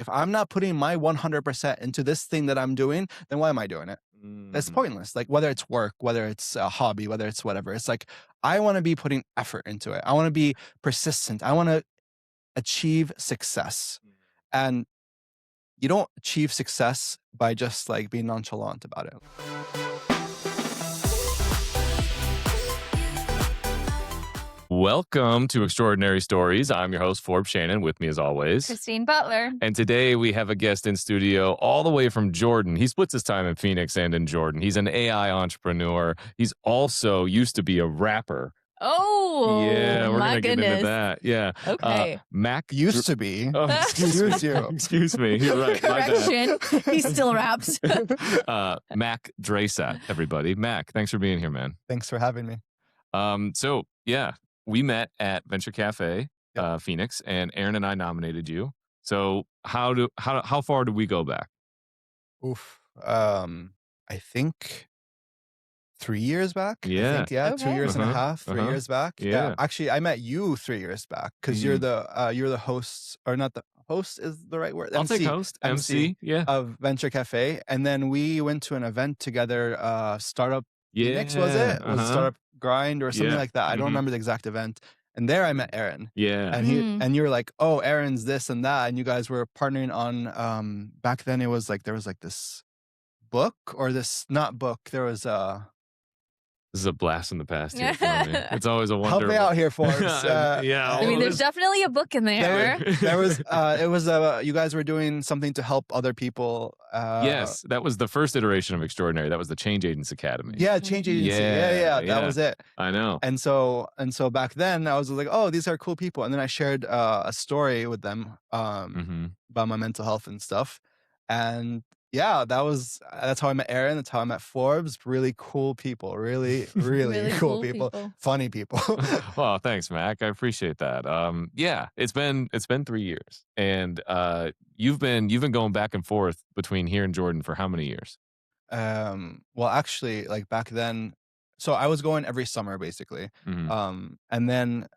if I'm not putting my 100% into this thing that I'm doing, then why am I doing it? It's Mm. pointless. Like whether it's work, whether it's a hobby, whether it's whatever, it's like, I want to be putting effort into it. I want to be persistent. I want to achieve success. And you don't achieve success by just like being nonchalant about it. Welcome to Extraordinary Stories. I'm your host, Forbes Shannon, with me as always. Christine Butler. And today we have a guest in studio all the way from Jordan. He splits his time in Phoenix and in Jordan. He's an AI entrepreneur. He's also used to be a rapper. Oh, Yeah, we're my going to get goodness. into that. Yeah. Okay. Mac Used to be. Oh, excuse you. Excuse me. You're right. My bad. Correction. He still raps. Mac Jreissat, everybody. Mac, thanks for being here, man. Thanks for having me. So yeah, we met at Venture Cafe, Yep. Phoenix, and Aaron and I nominated you. So how far do we go back? Oof. I think 3 years back. Yeah. I think, yeah, 2 Okay. years and a half, 3 years back. Yeah. Actually, I met you 3 years back because you're the host, or not the host is the right word. I'll take host, MC, yeah. Of Venture Cafe, and then we went to an event together. Startup Phoenix, was it? Was it Startup Grind or something like that? I don't remember the exact event. And there I met Aaron. Yeah. And you were like, oh, Aaron's this and that, and you guys were partnering on. Back then it was like there was like this book or this not book. There was This is a blast in the past here for me. It's always a wonder. help me out here, Forbes. Yeah. I mean, there's definitely a book in there. There was it was you guys were doing something to help other people. Yes, that was the first iteration of Extraordinary. That was the Change Agents Academy. Yeah, Change Agency. Yeah, That was it. I know. And so back then I was like, oh, these are cool people. And then I shared a story with them about my mental health and stuff. And yeah, that's how I met Aaron. That's how I met Forbes. Really cool people. Really, really cool people. Funny people. Well, thanks, Mac. I appreciate that. Yeah, it's been 3 years, and you've been going back and forth between here and Jordan for how many years? Well, actually, like back then, so I was going every summer basically. Mhm. And then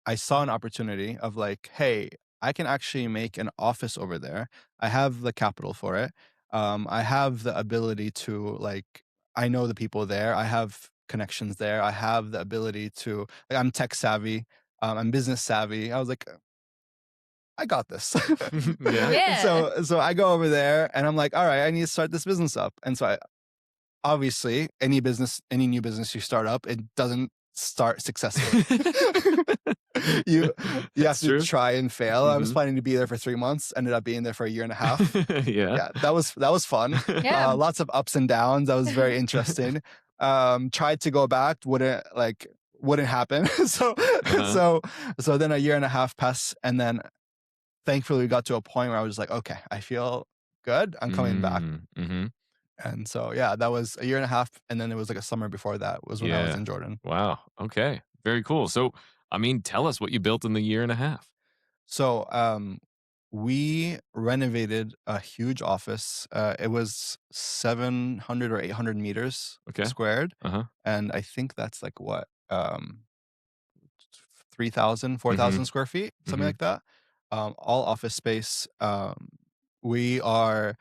I saw an opportunity of like, hey, I can actually make an office over there. I have the capital for it. I have the ability to like, I know the people there. I have connections there. I have the ability to, like, I'm tech savvy. I'm business savvy. I was like, I got this. Yeah. So I go over there and I'm like, all right, I need to start this business up. And so obviously any new business you start up, it doesn't start successfully. you have to try and fail. I was planning to be there for 3 months, ended up being there for 1.5 years. Yeah. That was fun. Yeah. Lots of ups and downs. That was very interesting. Tried to go back, wouldn't happen. So then 1.5 years passed, and then thankfully we got to a point where I was like, okay, I feel good. I'm coming back. Mm-hmm. And so yeah, that was 1.5 years, and then it was like a summer before that was when I was in Jordan. Wow. Okay. Very cool. So, I mean, tell us what you built in the 1.5 years. So we renovated a huge office. It was 700 or 800 meters squared. And I think that's like what, 3,000, 4,000 square feet, something like that. All office space. We are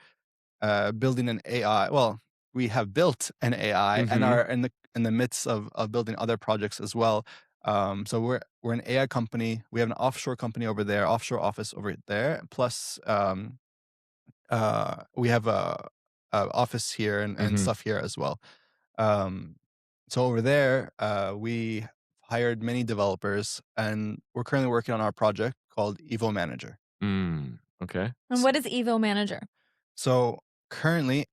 building an AI. Well, we have built an AI and are in the midst of building other projects as well. So we're an AI company. We have an offshore company over there, offshore office over there. Plus, we have a office here and stuff here as well. So over there, we hired many developers, and we're currently working on our project called Evo Manager. Okay. And what is Evo Manager? So currently,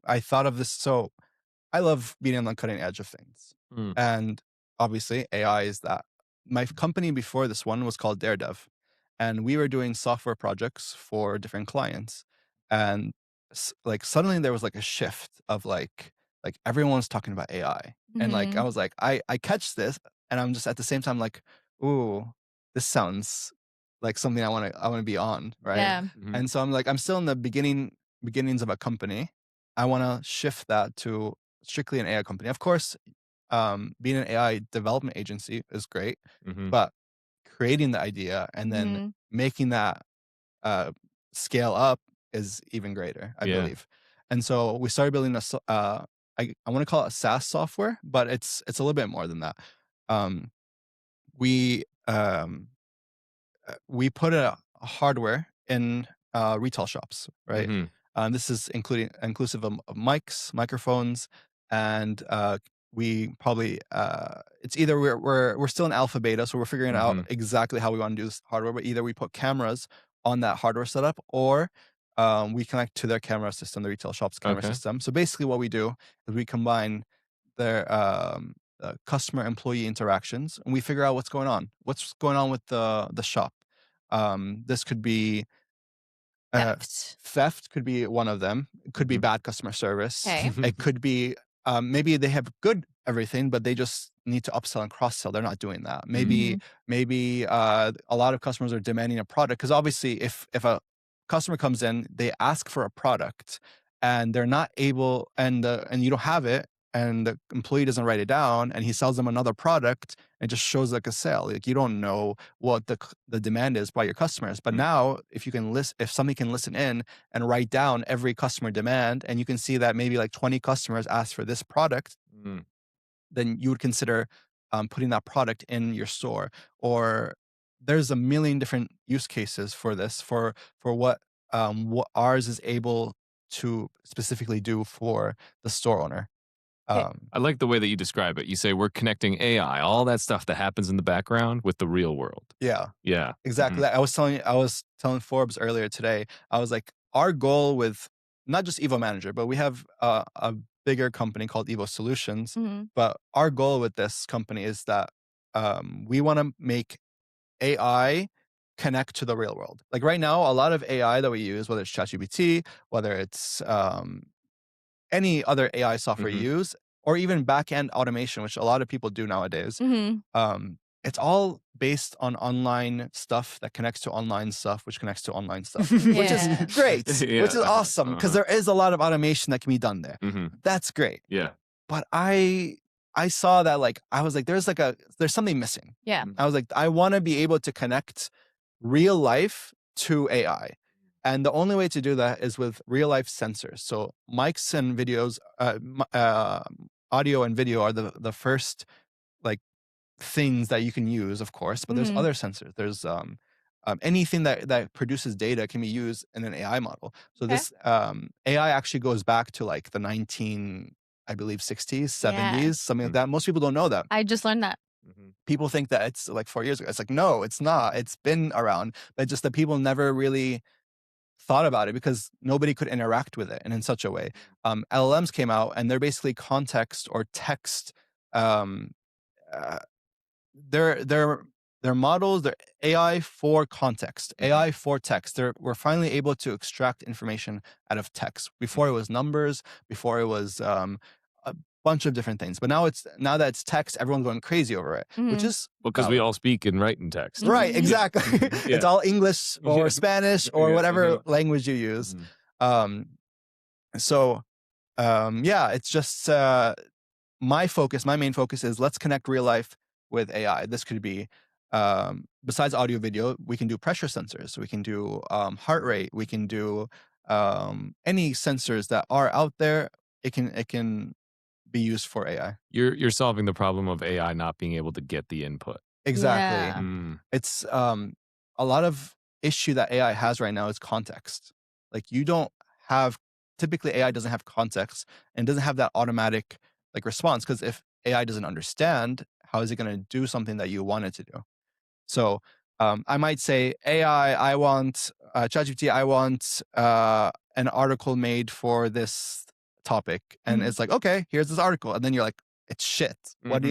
I thought of this. So I love being on the cutting edge of things. And obviously, AI is that. My company before this one was called Daredev. And we were doing software projects for different clients. And like suddenly there was like a shift of like everyone's talking about AI. And like I was like, I catch this, and I'm just at the same time like, ooh, this sounds like something I want to be on, right? Yeah. And so I'm like, I'm still in the beginnings of a company. I want to shift that to strictly an AI company. Of course, being an AI development agency is great, but creating the idea and then making that scale up is even greater, I believe. And so we started building I want to call it a SaaS software, but it's a little bit more than that. Um, we um, we put a hardware in retail shops, right? This is inclusive of mics, microphones, and we probably it's either we're still in alpha beta, so we're figuring out exactly how we want to do this hardware. But either we put cameras on that hardware setup, or we connect to their camera system, the retail shop's camera system. So basically, what we do is we combine their customer employee interactions, and we figure out what's going on with the shop. This could be theft could be one of them. It could be bad customer service. Okay. It could be maybe they have good everything, but they just need to upsell and cross sell. They're not doing that. Maybe a lot of customers are demanding a product, because obviously if a customer comes in, they ask for a product and they're not able, and you don't have it, and the employee doesn't write it down, and he sells them another product, and just shows like a sale. Like, you don't know what the demand is by your customers. But now, if somebody can listen in and write down every customer demand, and you can see that maybe like 20 customers asked for this product, then you would consider putting that product in your store. Or there's a million different use cases for this, for what ours is able to specifically do for the store owner. I like the way that you describe it. You say we're connecting AI, all that stuff that happens in the background, with the real world. Yeah, Yeah, exactly. I was telling Forbes earlier today. I was like, our goal with not just Evo Manager, but we have a bigger company called Evo Solutions. But our goal with this company is that we want to make AI connect to the real world. Like right now, a lot of AI that we use, whether it's ChatGPT, whether it's any other AI software you use, or even back-end automation, which a lot of people do nowadays, it's all based on online stuff that connects to online stuff, which connects to online stuff, which is great, which is awesome, because there is a lot of automation that can be done there. That's great. Yeah. But I saw that, like, I was like, there's something missing. Yeah. I was like, I want to be able to connect real life to AI. And the only way to do that is with real life sensors. So mics and videos, audio and video are the first like things that you can use, of course. But there's other sensors. There's anything that produces data can be used in an AI model. So this AI actually goes back to like the 19, I believe, 60s, 70s, something like that. Most people don't know that. I just learned that. People think that it's like 4 years ago. It's like, no, it's not. It's been around, but just that people never really thought about it because nobody could interact with it and in such a way. LLMs came out, and they're basically context or text. They're models. They're AI for context, AI for text. We're finally able to extract information out of text. Before it was numbers. Before it was a bunch of different things. But now that it's text, everyone's going crazy over it, which is because we all speak and write in text. Right, exactly. It's all English or Spanish or whatever language you use. It's just my main focus is let's connect real life with AI. This could be besides audio video, we can do pressure sensors, we can do heart rate, we can do any sensors that are out there. It can be used for AI. You're solving the problem of AI not being able to get the input. Exactly. It's a lot of issue that AI has right now is context. Like, typically AI doesn't have context and doesn't have that automatic like response, because if AI doesn't understand, how is it going to do something that you want it to do? So I might say, AI, I want ChatGPT, I want an article made for this topic, and it's like, okay, here's this article, and then you're like, it's shit. Why'd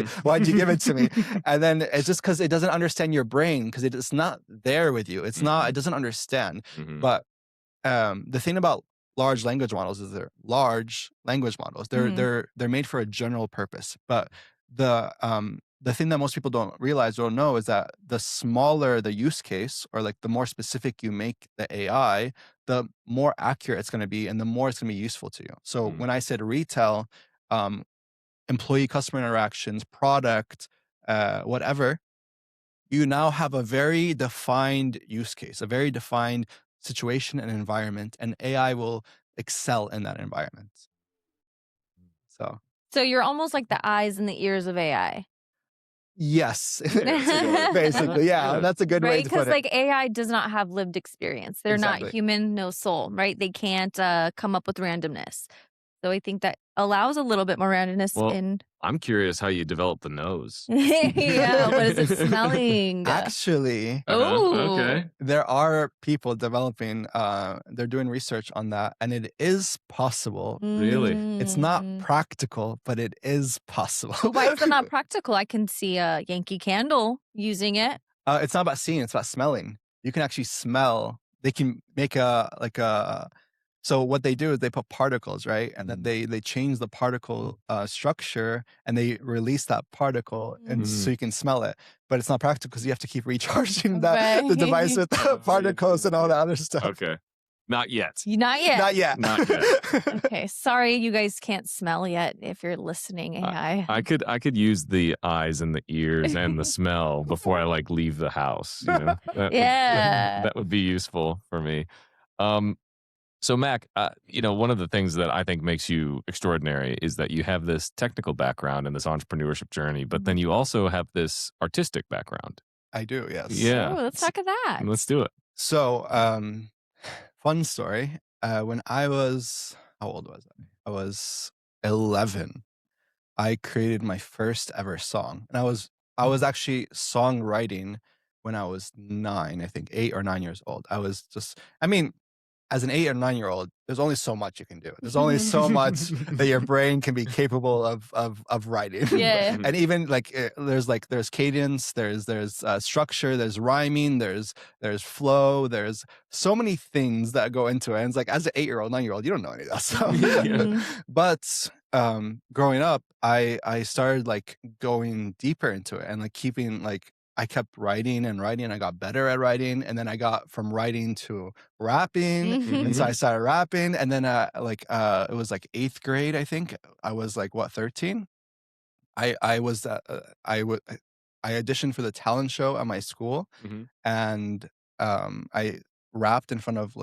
you give it to me? And then it's just because it doesn't understand your brain, because it's not there with you. It doesn't understand. But the thing about large language models is they're large language models. They're made for a general purpose. But the thing that most people don't realize or don't know is that the smaller the use case, or like the more specific you make the AI, the more accurate it's going to be, and the more it's going to be useful to you. So when I said retail, employee customer interactions, product, whatever, you now have a very defined use case, a very defined situation and environment, and AI will excel in that environment. So you're almost like the eyes and the ears of AI. Yes, basically, yeah, that's a good way Right? to Because put it. like AI does not have lived experience. They're not Exactly. human, no soul, right? They can't come up with randomness. So I think that allows a little bit more randomness Well, in. I'm curious how you develop the nose. Yeah, what is it smelling? Actually, Oh, Okay. there are people developing, they're doing research on that, and it is possible. Really? It's not practical, but it is possible. Why is it not practical? I can see a Yankee Candle using it. It's not about seeing, it's about smelling. You can actually smell. They can make so what they do is they put particles, right? And then they change the particle structure, and they release that particle, and so you can smell it. But it's not practical because you have to keep recharging the device with the particles and all that other stuff. Okay. Not yet. Not yet. Not yet. Not yet. Okay, sorry you guys can't smell yet if you're listening, AI. I could use the eyes and the ears and the smell before I like leave the house. You know, that would be useful for me. So Mac, one of the things that I think makes you extraordinary is that you have this technical background and this entrepreneurship journey, but then you also have this artistic background. I do, yes. Yeah. Oh, let's talk of that. Let's do it. So, fun story. When I was, how old was I? I was 11. I created my first ever song, and I was actually songwriting when I was 9, I think 8 or 9 years old. As an 8 or 9-year-old, there's only so much you can do. There's only so much that your brain can be capable of writing. Yeah. And even there's cadence, there's structure, there's rhyming, there's flow, there's so many things that go into it. And it's like, as an 8-year-old, 9-year-old, you don't know any of that stuff. But growing up, I started like going deeper into it, and like keeping like, I kept writing and writing. I got better at writing, and then I got from writing to rapping, and so I started rapping. And then it was like 8th grade, I think. I was like 13. I auditioned for the talent show at my school, and I rapped in front of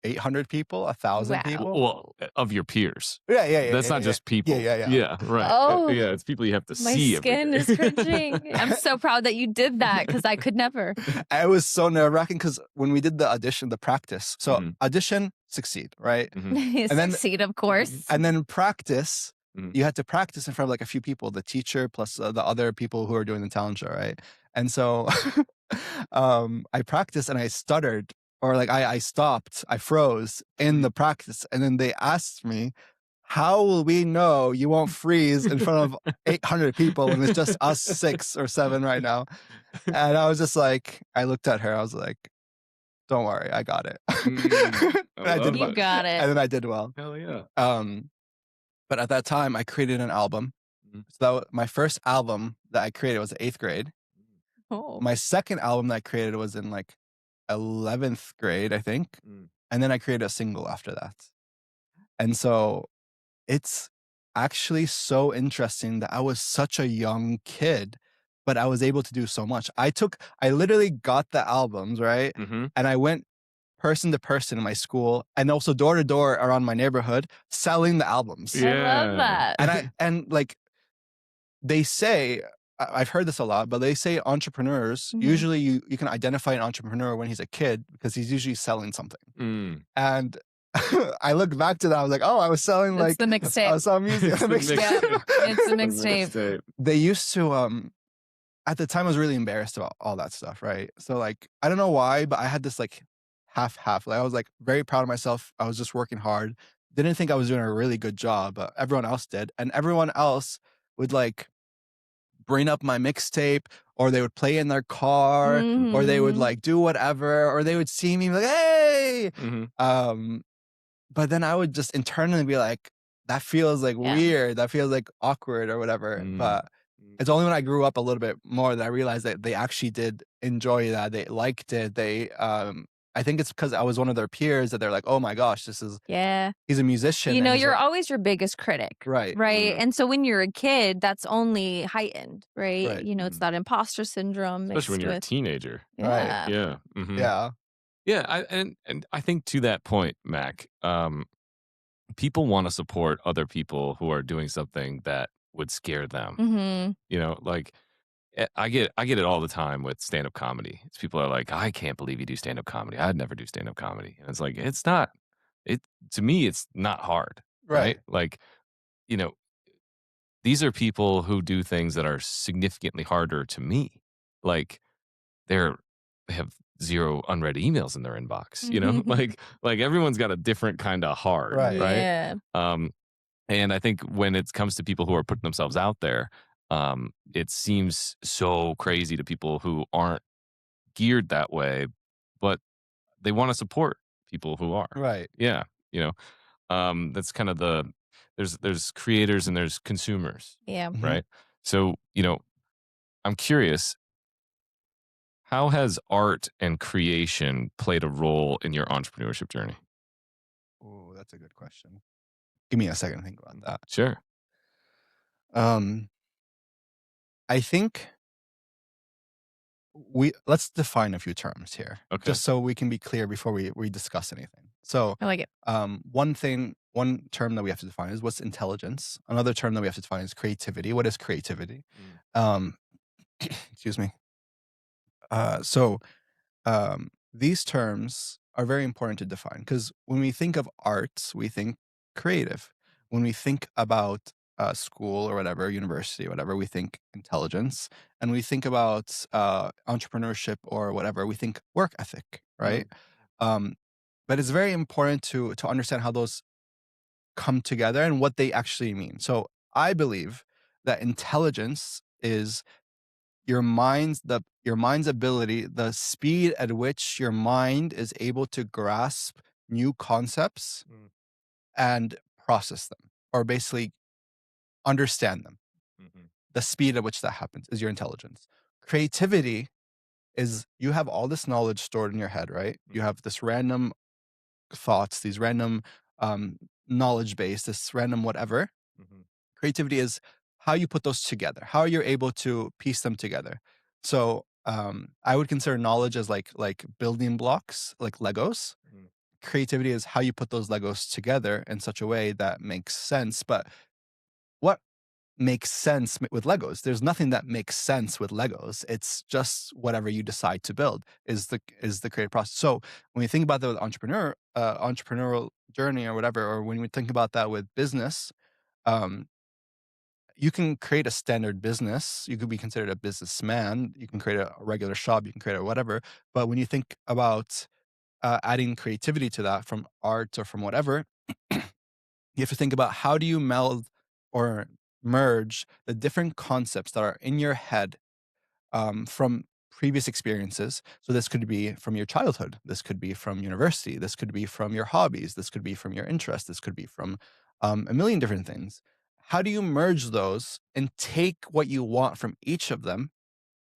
800 people, 1,000 people. Well, of your peers. Yeah. That's not just people. Yeah, right. Oh. Yeah, it's people you have to My see. skin is cringing. I'm so proud that you did that because I could never. It was so nerve-wracking because when we did the audition, the practice. So audition, succeed, right? And then succeed, of course. And then practice. You had to practice in front of like a few people, the teacher plus the other people who are doing the talent show, right? And so I practiced and I stuttered, or like I stopped, I froze in the practice. And then they asked me, how will we know you won't freeze in front of 800 people when it's just us 6 or 7 right now? And I was just like, I looked at her, I was like, don't worry, I got it. I did well. You got it. And then I did well. Hell yeah. But at that time, I created an album. So my first album that I created was 8th grade. Oh. My second album that I created was in like 11th grade, I think. And then I created a single after that. And so it's actually so interesting that I was such a young kid, but I was able to do so much. I literally got the albums, right? And I went person to person in my school, and also door to door around my neighborhood, selling the albums. I love that. And like they say, I've heard this a lot, but they say entrepreneurs, usually you can identify an entrepreneur when he's a kid because he's usually selling something. And I looked back to that, I was like, oh, I was selling It's the mixtape. I was selling music. It's the mixtape. They used to, at the time I was really embarrassed about all that stuff, right? So like, I don't know why, but I had this like half. Like I was like very proud of myself. I was just working hard. Didn't think I was doing a really good job, but everyone else did. And everyone else would like bring up my mixtape, or they would play in their car, or they would like do whatever, or they would see me like, hey. But then I would just internally be like, that feels like weird. That feels like awkward or whatever. But it's only when I grew up a little bit more that I realized that they actually did enjoy that. They liked it. They, I think it's because I was one of their peers that they're like, oh my gosh, he's a musician. You know, you're always your biggest critic. Right. And so when you're a kid, that's only heightened, right? You know, it's that imposter syndrome. Especially when you're a teenager. Yeah. Yeah. Yeah. Yeah, and I think to that point, Mac, people want to support other people who are doing something that would scare them. Mm-hmm. You know, like I get it all the time with stand up comedy. It's people are like, I can't believe you do stand up comedy. I'd never do stand up comedy, and it's like it's not. It to me, it's not hard, right? Right. Like you know, these are people who do things that are significantly harder to me. Like they're they have 0 unread emails in their inbox, you know? Like everyone's got a different kinda hard, Right. right? Yeah. And I think when it comes to people who are putting themselves out there, it seems so crazy to people who aren't geared that way, but they wanna support people who are. Right. Yeah, you know? That's kind of there's creators and there's consumers, Yeah. Mhm. right? So, I'm curious, how has art and creation played a role in your entrepreneurship journey? Oh, that's a good question. Give me a second to think about that. Sure. Um, I think let's define a few terms here, Okay. just so we can be clear before we discuss anything. So, I like it. one term that we have to define is what's intelligence. Another term that we have to define is creativity. What is creativity? Mm, Um, excuse me. So these terms are very important to define because when we think of arts, we think creative. When we think about school or whatever, university, whatever, we think intelligence. And we think about entrepreneurship or whatever, we think work ethic, right? mm, Um, but it's very important to understand how those come together and what they actually mean. So I believe that intelligence is your mind's ability, the speed at which your mind is able to grasp new concepts mm, and process them, or basically understand them. mhm, The speed at which that happens is your intelligence. Creativity is you have all this knowledge stored in your head, right? You mhm, have this random thoughts, these random um, knowledge base, this random whatever. mhm, Creativity is how you put those together, how you're able to piece them together. So I would consider knowledge as like building blocks, like Legos. mhm, Creativity is how you put those Legos together in such a way that makes sense. But what makes sense with Legos? There's nothing that makes sense with Legos. It's just whatever you decide to build is the creative process. So when we think about the entrepreneurial journey or whatever, or when we think about that with business, um, you can create a standard business. You could be considered a businessman. You can create a regular shop. You can create a whatever. But when you think about adding creativity to that from art or from whatever, you have to think about how do you meld or merge the different concepts that are in your head from previous experiences. So this could be from your childhood. This could be from university. This could be from your hobbies. This could be from your interests. This could be from a million different things. How do you merge those and take what you want from each of them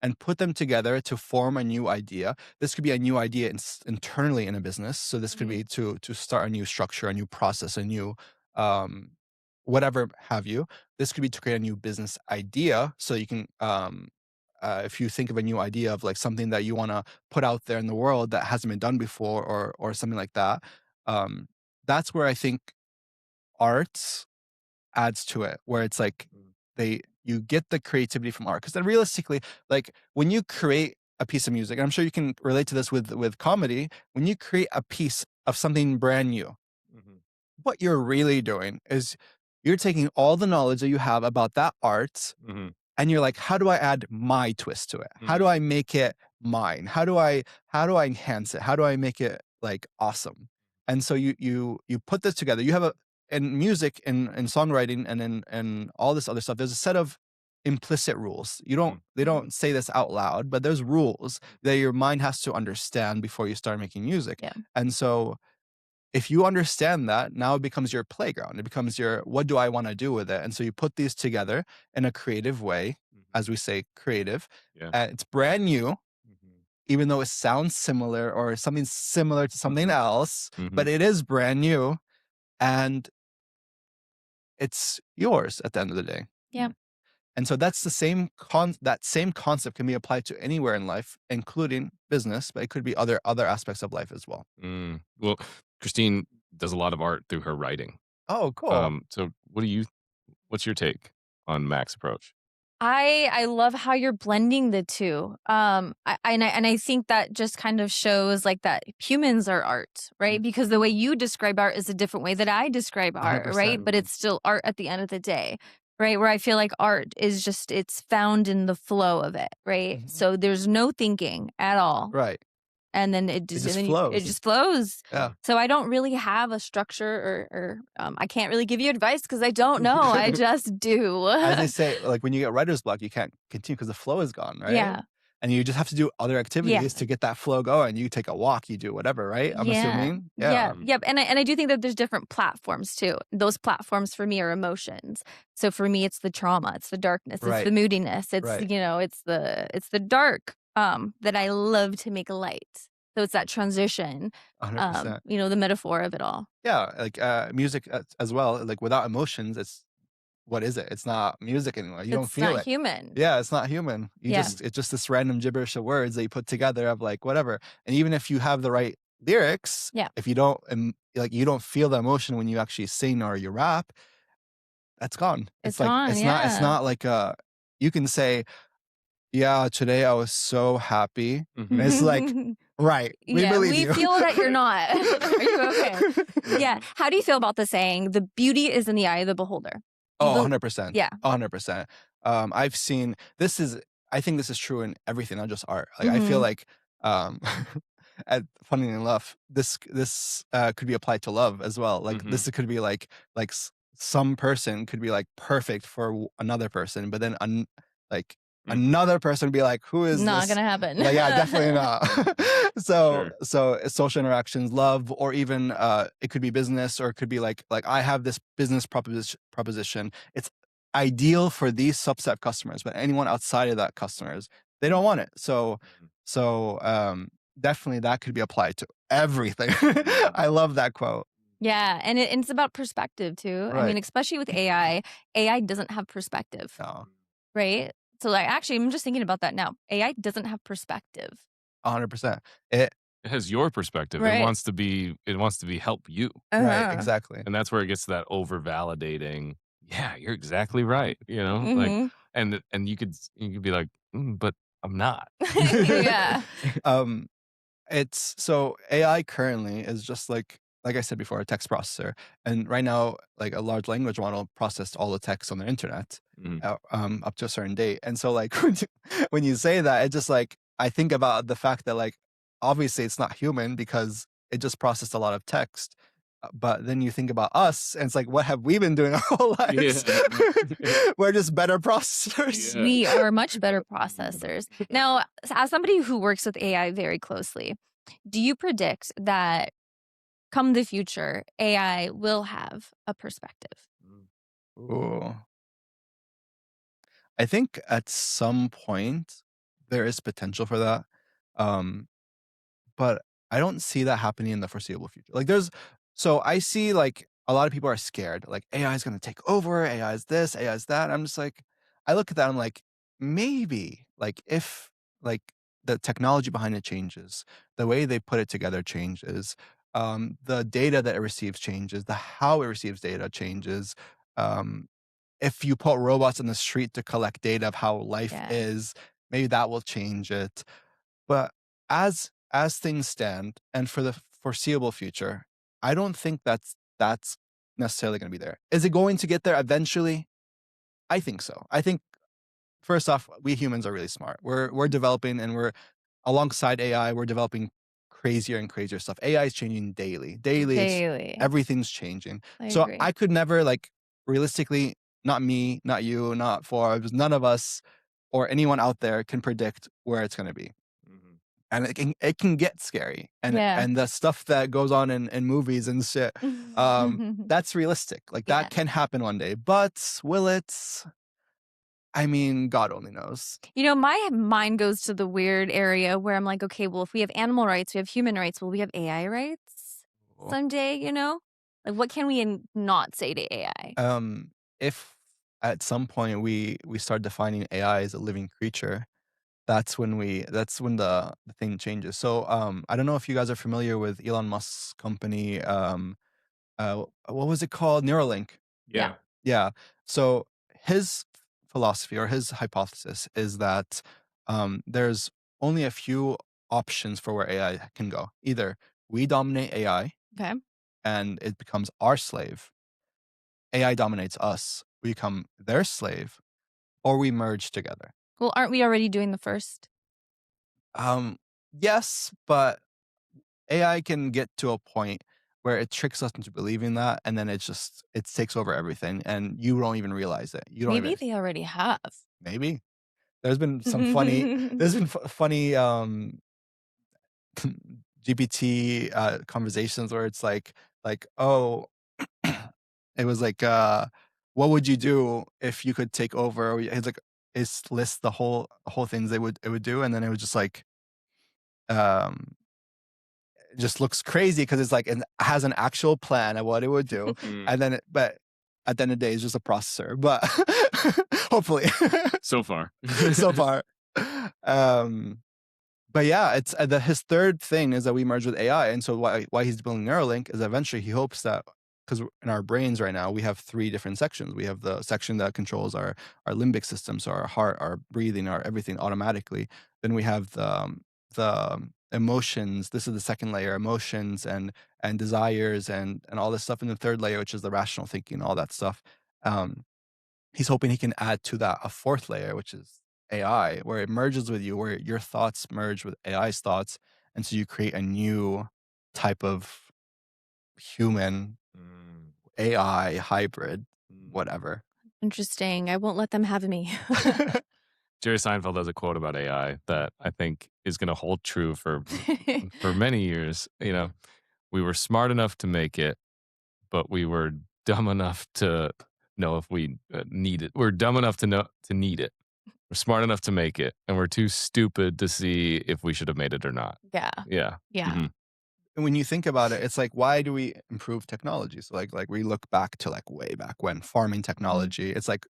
and put them together to form a new idea? This could be a new idea internally in a business. So this could Mhm. be to start a new structure, a new process, a new um, whatever have you. This could be to create a new business idea. So you can, if you think of a new idea of like something that you want to put out there in the world that hasn't been done before, or something like that, um, that's where I think art adds to it, where it's like mm, you get the creativity from art. Because then realistically, like when you create a piece of music, and I'm sure you can relate to this with comedy, when you create a piece of something brand new, mhm, what you're really doing is you're taking all the knowledge that you have about that art mhm, and you're like, how do I add my twist to it? How do mm, I make it mine? How do I enhance it? How do I make it like awesome? And so you put this together. You have a in music in songwriting and in all this other stuff, there's a set of implicit rules. mhm, They Mhm. don't say this out loud, but there's rules that your mind has to understand before you start making music. Yeah. And so if you understand that, now it becomes your playground. It becomes your, what do I want to do with it? And so you put these together in a creative way, mhm. as we say, creative. Yeah. It's brand new, Mhm, even though it sounds similar or something similar to something mhm, else, but mhm. it is brand new and it's yours at the end of the day. Yeah. And so that's the same that same concept can be applied to anywhere in life, including business, but it could be other aspects of life as well. Well, Christine does a lot of art through her writing. Oh, cool. So what's your take on Mac's approach? I love how you're blending the two. I think that just kind of shows like that humans are art, right? Because the way you describe art is a different way that I describe art, 100%. right? But it's still art at the end of the day, right? Where I feel like art is just it's found in the flow of it, right? So there's no thinking at all. Right. And then it just flows. It just flows. Yeah. So I don't really have a structure or I can't really give you advice because I don't know. I just do. As they say, like when you get writer's block, you can't continue because the flow is gone, right? Yeah. And you just have to do other activities to get that flow going. You take a walk, you do whatever, right? I'm assuming. Yeah. Yep. And I do think that there's different platforms too. Those platforms for me are emotions. So for me, it's the trauma, it's the darkness, it's the moodiness, it's it's the dark that I love to make light. So it's that transition, 100%. the metaphor of it all. Yeah, like music as well. Like without emotions, what is it? It's not music anymore. You don't feel It's not it. human. Yeah, it's not human. It's just this random gibberish of words that you put together of like whatever. And even if you have the right lyrics, if you don't you don't feel the emotion when you actually sing or you rap, that's gone. It's like gone, it's not like you can say, yeah, today I was so happy. And it's like, right. We believe you. We feel that you're not. Are you okay? Yeah. How do you feel about the saying, the beauty is in the eye of the beholder? Oh, 100%. Yeah. 100%. I've seen, I think this is true in everything, not just art. Like I feel like, funny enough, this could be applied to love as well. Like this could be like some person could be like perfect for another person, but then another person would be like, who is not this? Gonna happen. Like, yeah, definitely not. So social interactions, love, or even it could be business, or it could be like I have this business proposition. It's ideal for these subset of customers, but anyone outside of that customers, they don't want it. So definitely that could be applied to everything. I love that quote. Yeah, and it's about perspective too. I mean, especially with AI doesn't have perspective. No. Right? So I'm just thinking about that now. AI doesn't have perspective. 100%. It has your perspective. Right. It wants to be help you. Right, exactly. And that's where it gets to that over validating. Yeah, you're exactly right. Like, and you could be like, but I'm not. Yeah. It's so AI currently is just like I said before, a text processor. And right now, like a large language model processed all the text on the internet up to a certain date. And so like when you say that, it just like, I think about the fact that like, obviously it's not human because it just processed a lot of text. But then you think about us and it's like, what have we been doing our whole lives? We're just better processors. Yeah. We are much better processors. Now, as somebody who works with AI very closely, do you predict that come the future, AI will have a perspective? Ooh. I think at some point there is potential for that. But I don't see that happening in the foreseeable future. Like so I see like a lot of people are scared, like AI is going to take over, AI is this, AI is that. I'm just like, I look at that, I'm like, maybe like if like the technology behind it changes, the way they put it together changes, the data that it receives changes, the how it receives data changes. If you put robots on the street to collect data of how life is, maybe that will change it. But as things stand, and for the foreseeable future, I don't think that's necessarily going to be there. Is it going to get there eventually? I think so. I think first off, we humans are really smart. We're developing, and we're alongside AI. We're developing crazier and crazier stuff. AI is changing daily. Everything's changing. So agree. I could never like realistically. Not me, not you, not Forbes. None of us or anyone out there can predict where it's going to be. And it can get scary, and the stuff that goes on in movies and shit, that's realistic. Like that can happen one day, but will it? I mean, God only knows. My mind goes to the weird area where I'm like, okay, well, if we have animal rights, we have human rights, will we have AI rights someday? Like, what can we not say to AI? If at some point we start defining AI as a living creature, that's when the thing changes. So, I don't know if you guys are familiar with Elon Musk's company, what was it called? Neuralink. Yeah. Yeah. So his philosophy or his hypothesis is that there's only a few options for where AI can go. Either we dominate AI Okay. and it becomes our slave, AI dominates us, we become their slave, or we merge together. Well, aren't we already doing the first? Yes, but AI can get to a point where it tricks us into believing that, and then it takes over everything, and you don't even realize it. You don't Maybe even they already have. maybe. There's been some funny funny GPT conversations where it's like, oh, it was like, what would you do if you could take over? It's like it's lists the whole things it would do, and then it was just like, um it just looks crazy because it's like it has an actual plan of what it would do, and then but at the end of the day, it's just a processor. But hopefully, So far. so far. Um, but yeah, it's his third thing is that we merge with AI, and so why he's building Neuralink is eventually he hopes that, because in our brains right now we have three different sections. We have the section that controls our limbic system, so our heart, our breathing, our everything automatically. Then we have the emotions. This is the second layer, emotions and desires and all this stuff. And the third layer, which is the rational thinking, all that stuff. Um, he's hoping he can add to that a fourth layer, which is AI, where it merges with you, where your thoughts merge with AI's thoughts. And so you create a new type of human AI hybrid, whatever. Interesting. I won't let them have me. Jerry Seinfeld has a quote about AI that I think is going to hold true for many years. You know, we were smart enough to make it, but we were dumb enough to know if we need it. We're dumb enough to know to need it. We're smart enough to make it, and we're too stupid to see if we should have made it or not. Yeah. Yeah. Yeah. Mm-hmm. And when you think about it, it's like, why do we improve technology? So like we look back to like way back when farming technology. It's like,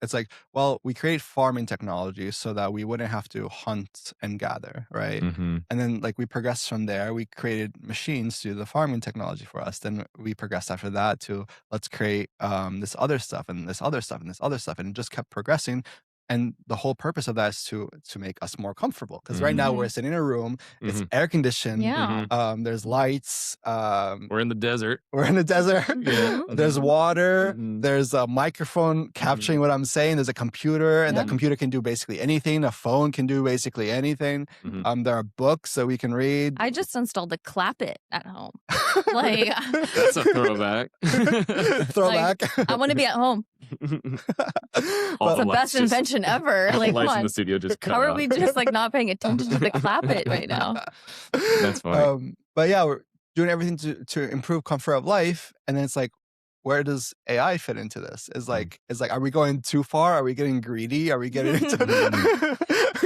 well, we create farming technology so that we wouldn't have to hunt and gather, right? Mm-hmm. And then like we progressed from there. We created machines to do the farming technology for us. Then we progressed after that to let's create this other stuff and this other stuff and this other stuff, and it just kept progressing. And the whole purpose of that is to make us more comfortable. Because right now we're sitting in a room, it's air conditioned, Yeah. there's lights, we're in the desert. we're in the desert. Yeah. There's water, there's a microphone capturing what I'm saying, there's a computer, and that computer can do basically anything. A phone can do basically anything. There are books that we can read. I just installed a Clap It at home. Like That's a throwback. Throwback. Like, I want to be at home. All It's the best just- invention ever. all Like, the lights come in on. the studio just cut How are out. we just like not paying attention to the Clap It right now? That's funny. But yeah, we're doing everything to improve comfort of life, and then it's like, where does AI fit into this? Is like, are we going too far? Are we getting greedy? Are we getting into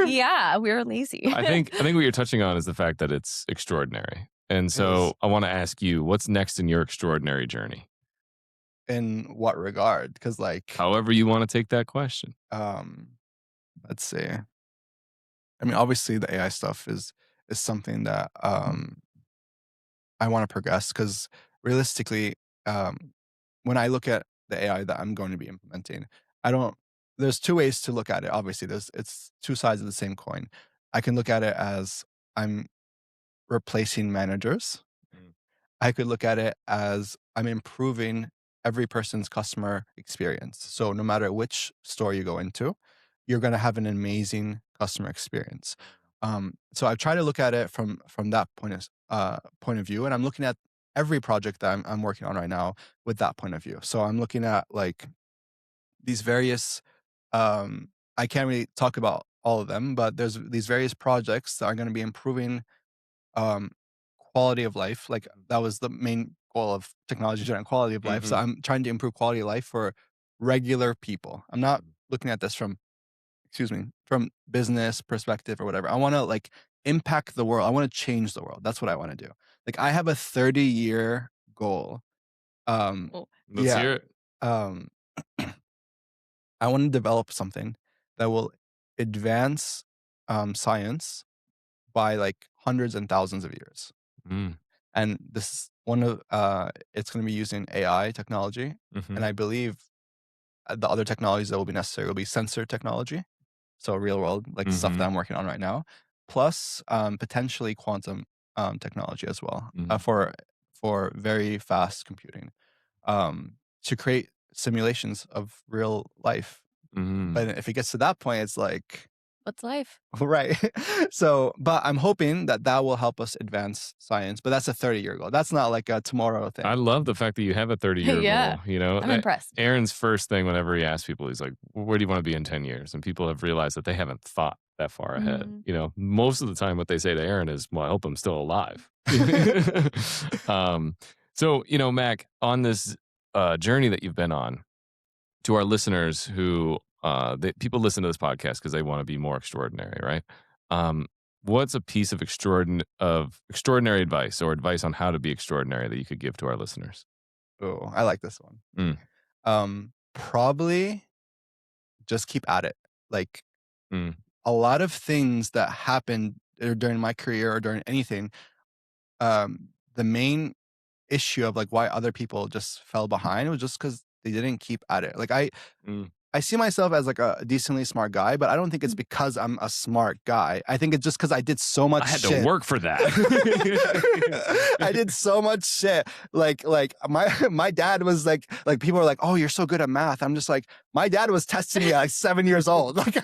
Yeah, we're lazy. I think what you're touching on is the fact that it's extraordinary. And so I want to ask you, what's next in your extraordinary journey? In what regard? Because like, however you want to take that question. Let's see. I mean, obviously the AI stuff is something that I want to progress, because realistically, when I look at the AI that I'm going to be implementing, there's two ways to look at it. Obviously, it's two sides of the same coin. I can look at it as I'm replacing managers. I could look at it as I'm improving every person's customer experience. So no matter which store you go into, you're going to have an amazing customer experience. So I try to look at it from that point of view, and I'm looking at every project that I'm working on right now with that point of view. So I'm looking at like these various. I can't really talk about all of them, but there's these various projects that are going to be improving quality of life. Like that was the main goal of technology, general quality of life. So I'm trying to improve quality of life for regular people. I'm not looking at this from business perspective or whatever. I want to like impact the world. I want to change the world. That's what I want to do. Like I have a 30-year goal. Let's hear it. I want to develop something that will advance science by like hundreds and thousands of years. And this is it's going to be using AI technology. And I believe the other technologies that will be necessary will be sensor technology. So real world, like stuff that I'm working on right now, plus potentially quantum technology as well for very fast computing to create simulations of real life. But if it gets to that point, it's like, what's life? Right. So, but I'm hoping that will help us advance science. But that's a 30-year goal. That's not like a tomorrow thing. I love the fact that you have a 30-year Yeah. goal. You know, I'm impressed. Aaron's first thing whenever he asks people, he's like, where do you want to be in 10 years? And people have realized that they haven't thought that far ahead. You know, most of the time what they say to Aaron is, well, I hope I'm still alive. So, you know, Mac, on this journey that you've been on, to our listeners who people listen to this podcast because they want to be more extraordinary, right? What's a piece of extraordinary advice or advice on how to be extraordinary that you could give to our listeners? Oh, I like this one. Probably just keep at it. Like a lot of things that happened during my career or during anything, the main issue of like why other people just fell behind was just because they didn't keep at it. Like I see myself as like a decently smart guy, but I don't think it's because I'm a smart guy. I think it's just because I did so much shit. I had to work for that. I did so much shit. Like my dad was like people are like, oh, you're so good at math. I'm just like, my dad was testing me at like 7 years old. Like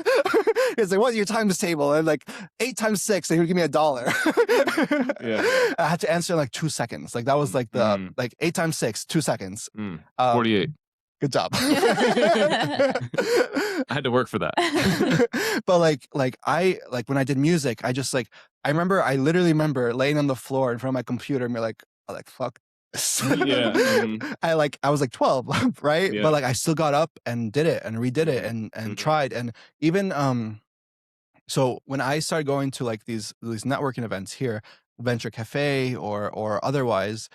it's like, what's your times table? And like 8 times 6, and he would give me $1. Yeah. I had to answer in like 2 seconds. Like that was like the like 8 times 6, 2 seconds. 48. Good job. I had to work for that. But like when I did music, I literally remember laying on the floor in front of my computer and be like, fuck this. I was like 12, right? Yeah. But like I still got up and did it and redid it and tried. And even so when I started going to like these networking events here, Venture Cafe or otherwise,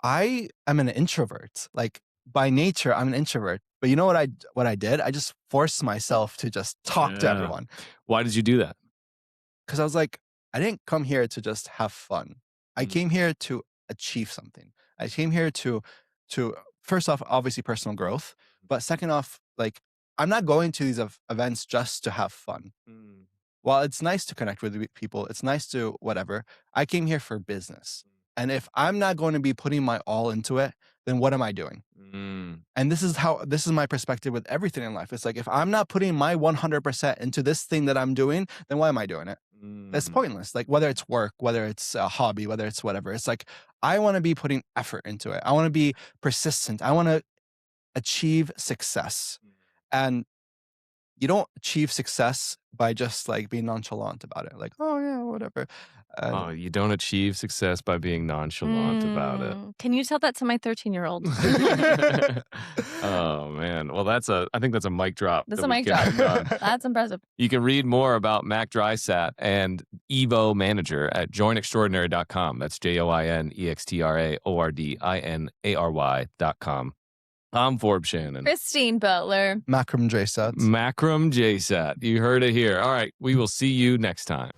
I am an introvert. Like by nature, I'm an introvert. But you know what I did? I just forced myself to just talk to everyone. Why did you do that? Because I was like, I didn't come here to just have fun. I came here to achieve something. I came here to first off, obviously personal growth. But second off, like I'm not going to these events just to have fun. While it's nice to connect with people, it's nice to whatever. I came here for business. And if I'm not going to be putting my all into it, then what am I doing? And this is my perspective with everything in life. It's like, if I'm not putting my 100% into this thing that I'm doing, then why am I doing it? That's pointless. Like whether it's work, whether it's a hobby, whether it's whatever, it's like, I want to be putting effort into it. I want to be persistent. I want to achieve success. And you don't achieve success by just like being nonchalant about it. Like, oh yeah, whatever. You don't achieve success by being nonchalant about it. Can you tell that to my 13-year-old? Oh man. Well, I think that's a mic drop. That's a mic drop. That's impressive. You can read more about Mac Jreissat and Evo Manager at joinextraordinary.com. That's joinextraordinary.com. I'm Forbes Shannon. Christine Butler. Makram Jreissat. Makram Jreissat. You heard it here. All right. We will see you next time.